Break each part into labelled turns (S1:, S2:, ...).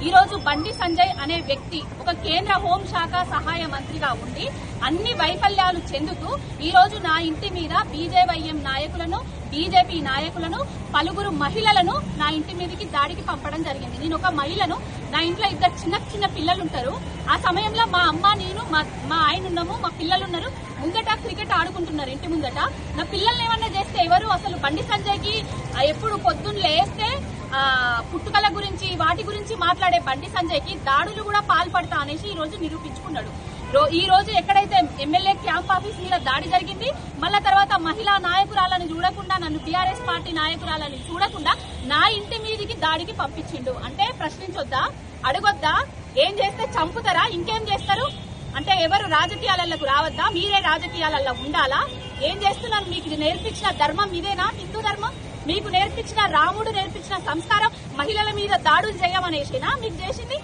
S1: ఈ రోజు బండి సంజయ్ అనే వ్యక్తి ఒక కేంద్ర హోంశాఖ సహాయ మంత్రిగా ఉండి అన్ని వైఫల్యాలు చెందుతూ ఈ రోజు నా ఇంటి మీద బీజేవైఎం నాయకులను, బీజేపీ నాయకులను, పలువురు మహిళలను నా ఇంటి మీదకి దాడికి పంపడం జరిగింది. నేను ఒక మహిళను, నా ఇంట్లో ఇద్దరు చిన్న పిల్లలు ఉంటారు. ఆ సమయంలో మా అమ్మ, నేను, మా ఆయన ఉన్నాము, మా పిల్లలు ఉన్నారు. ముందట క్రికెట్ ఆడుకుంటున్నారు ఇంటి ముందట. నా పిల్లల్ని ఏమన్నా చేస్తే ఎవరు? అసలు బండి సంజయ్ కి ఎప్పుడు పొద్దున్న లేస్తే పుట్టుకల గురించి వాటి గురించి మాట్లాడే బండి సంజయ్ కి దాడులు కూడా పాల్పడతా అనేసి ఈ రోజు నిరూపించుకున్నాడు. ఈ రోజు ఎక్కడైతే ఎమ్మెల్యే క్యాంప్ ఆఫీస్ మీద దాడి జరిగింది, మళ్ళా తర్వాత మహిళా నాయకురాలని చూడకుండా, నన్ను టీఆర్ఎస్ పార్టీ నాయకురాలని చూడకుండా నా ఇంటి మీదికి దాడికి పంపించిండు. అంటే ప్రశ్నించొద్దా? అడగొద్దా? ఏం చేస్తే చంపుతారా? ఇంకేం చేస్తారు? అంటే ఎవరు రాజకీయాలకు రావద్దా? మీరే రాజకీయాలలో ఉండాలా? ఏం చేస్తున్నారు? మీకు నేర్పించిన ధర్మం ఇదేనా? హిందూ ధర్మం మీకు నేర్పించిన, రాముడు నేర్పించిన సంస్కారం మహిళల మీద దాడులు చేయమనేసినా మీకు చేసింది?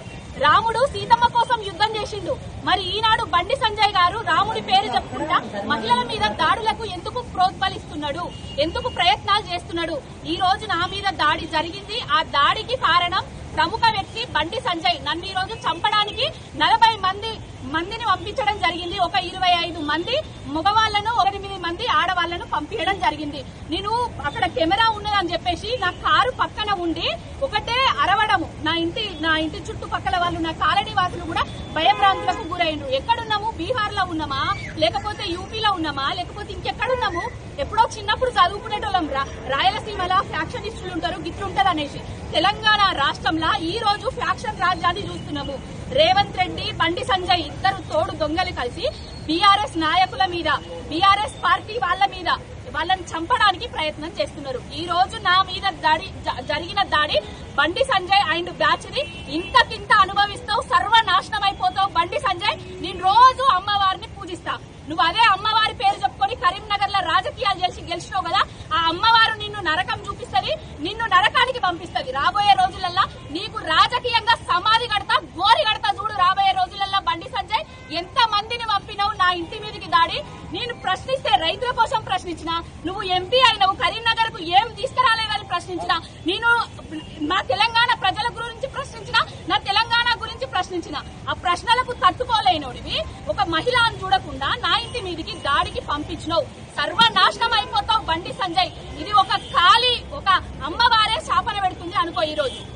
S1: రాముడు సీతమ్మ కోసం యుద్ధం చేసిండు. మరి ఈనాడు బండి సంజయ్ గారు రాముడి పేరు చెప్పుకుంటా మహిళల మీద దాడులకు ఎందుకు ప్రోత్బలిస్తున్నాడు? ఎందుకు ప్రయత్నాలు చేస్తున్నాడు? ఈ రోజు నా మీద దాడి జరిగింది. ఆ దాడికి కారణం ప్రముఖ వ్యక్తి బండి సంజయ్. నన్ను ఈ రోజు చంపడానికి 40 మందిని పంపించడం జరిగింది. ఒక 25 మంది మగవాళ్లను, 8 మంది ఆడవాళ్లను పంపించడం జరిగింది. నేను అక్కడ కెమెరా ఉన్నదని చెప్పేసి నా కారు పక్కన ఉండి ఒకటే అరవడము. నా ఇంటి చుట్టుపక్కల వాళ్ళు, నా కాలనీ వాసులు కూడా భయభ్రాంతులకు గురైండ్రు. ఎక్కడున్నాము? బీహార్ లో ఉన్నామా, లేకపోతే యూపీలో ఉన్నామా, లేకపోతే ఇంకెక్కడున్నాము? ఎప్పుడో చిన్నప్పుడు చదువుకునేటోళ్ళం, రాయలసీమలో ఫ్యాక్షనిస్టులు ఉంటారు, గిట్లుంటది అనేసి. తెలంగాణ రాష్ట్రంలో ఈ రోజు ఫ్యాక్షన్ రాజ్యాన్ని చూస్తున్నాము. రేవంత్ రెడ్డి, బండి సంజయ్ ఇద్దరు తోడు దొంగలు కలిసి బీఆర్ఎస్ నాయకుల మీద, బీఆర్ఎస్ పార్టీ వాళ్ళని చంపడానికి ప్రయత్నం చేస్తున్నారు. ఈ రోజు నా మీద జరిగిన దాడి బండి సంజయ్ అండ్ బ్యాచ్ ని ఇంతకింత అనుభవిస్తావు, సర్వనాశనం అయిపోతావు. బండి సంజయ్, నేను రోజు అమ్మవారిని పూజిస్తా. నువ్వు అదే అమ్మవారి పేరు చెప్పుకొని కరీంనగర్ లో రాజకీయాలు చేసి గెలిచినావు కదా, ఆ అమ్మవారు నిన్ను నరకం చూపిస్తుంది, నిన్ను నరకానికి పంపిస్తుంది. రాబోయే రోజులల్లా నీకు రాజకీయంగా సమాధి కడతా, గోరి కడతా చూడు. రాబోయే రోజులల్లా బండి సంజయ్ ఎంత మందిని పంపినావు నా ఇంటి మీదకి దాడి? నేను ప్రశ్నిస్తే రైతుల కోసం ప్రశ్నించిన, నువ్వు ఎంపీ అయినవు, కరీంనగర్ కు ఏం తీసుకురాలేదని ప్రశ్నించిన, నేను నా తెలంగాణ ప్రజల గురించి ప్రశ్నించిన, నా తెలంగాణ గురించి ప్రశ్నించిన. ఆ ప్రశ్నలకు తట్టుకోలేనోడివి ఒక మహిళను చూడకుండా నా ఇంటి మీదకి దాడికి పంపించినావు. సర్వనాశనం అయిపోతావు బండి సంజయ్. ఇది ఒక అమ్మవారే శాపన పెడుతుంది అనుకో ఈ రోజు.